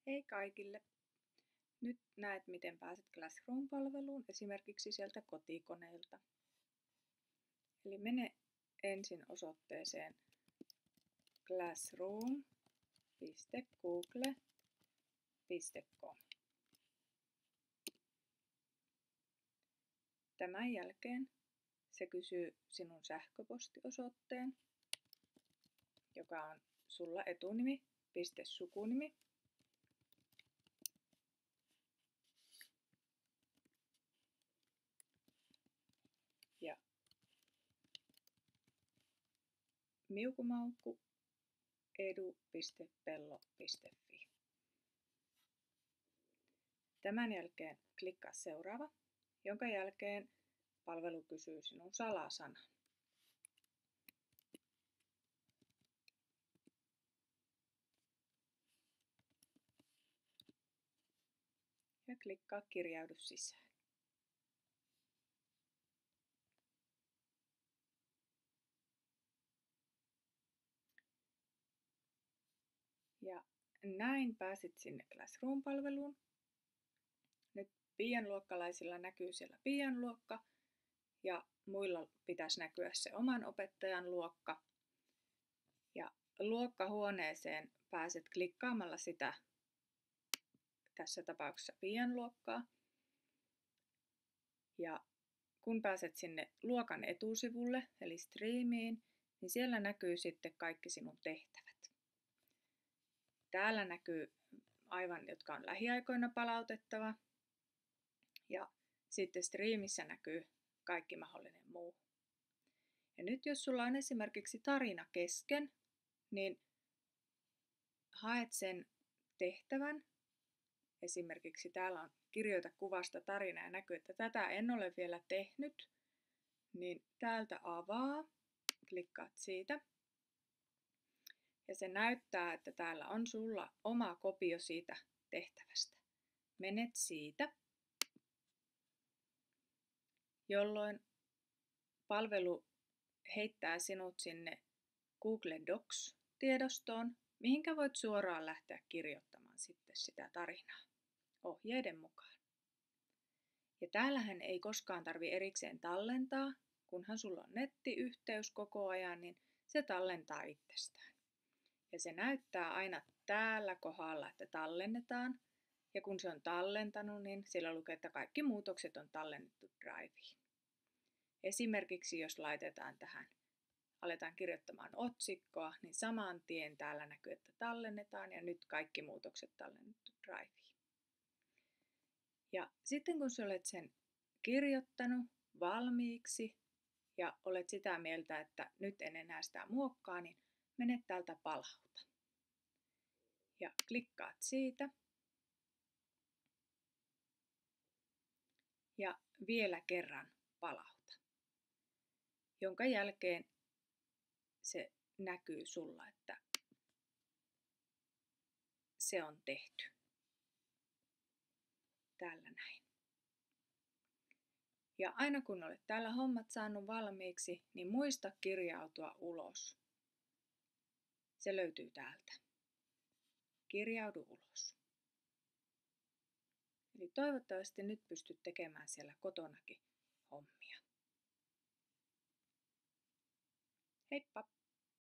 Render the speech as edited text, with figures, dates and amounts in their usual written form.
Hei kaikille! Nyt näet, miten pääset Classroom-palveluun esimerkiksi sieltä kotikoneelta. Eli mene ensin osoitteeseen classroom.google.com. Tämän jälkeen se kysyy sinun sähköpostiosoitteen, joka on sulla etunimi.sukunimi. Ja miukumaukku.edu.pello.fi. Tämän jälkeen klikkaa seuraava, jonka jälkeen palvelu kysyy sinun salasanan. Ja klikkaa kirjaudu sisään. Ja näin pääsit sinne Classroom-palveluun. Nyt pienluokkalaisilla näkyy siellä pienluokka ja muilla pitäisi näkyä se oman opettajan luokka. Ja luokkahuoneeseen pääset klikkaamalla sitä, tässä tapauksessa pienluokkaa. Ja kun pääset sinne luokan etusivulle eli striimiin, niin siellä näkyy sitten kaikki sinun tehtävät. Täällä näkyy aivan, jotka on lähiaikoina palautettava. Ja sitten striimissä näkyy kaikki mahdollinen muu. Ja nyt jos sulla on esimerkiksi tarina kesken, niin haet sen tehtävän. Esimerkiksi täällä on kirjoita kuvasta tarina ja näkyy, että tätä en ole vielä tehnyt. Niin täältä avaa, klikkaat siitä. Ja se näyttää, että täällä on sulla oma kopio siitä tehtävästä. Menet siitä, jolloin palvelu heittää sinut sinne Google Docs-tiedostoon, mihinkä voit suoraan lähteä kirjoittamaan sitten sitä tarinaa ohjeiden mukaan. Ja täällähän ei koskaan tarvitse erikseen tallentaa, kunhan sulla on nettiyhteys koko ajan, niin se tallentaa itsestään. Ja se näyttää aina täällä kohdalla, että tallennetaan. Ja kun se on tallentanut, niin siellä lukee, että kaikki muutokset on tallennettu Driveen. Esimerkiksi jos laitetaan tähän, aletaan kirjoittamaan otsikkoa, niin saman tien täällä näkyy, että tallennetaan ja nyt kaikki muutokset tallennettu Driveen. Ja sitten kun sä olet sen kirjoittanut valmiiksi ja olet sitä mieltä, että nyt en enää sitä muokkaa, niin mene täältä palauta. Ja klikkaat siitä. Ja vielä kerran palauta. Jonka jälkeen se näkyy sulla, että se on tehty. Täällä näin. Ja aina kun olet täällä hommat saanut valmiiksi, niin muista kirjautua ulos. Se löytyy täältä. Kirjaudu ulos. Eli toivottavasti nyt pystyt tekemään siellä kotonakin hommia. Heippa!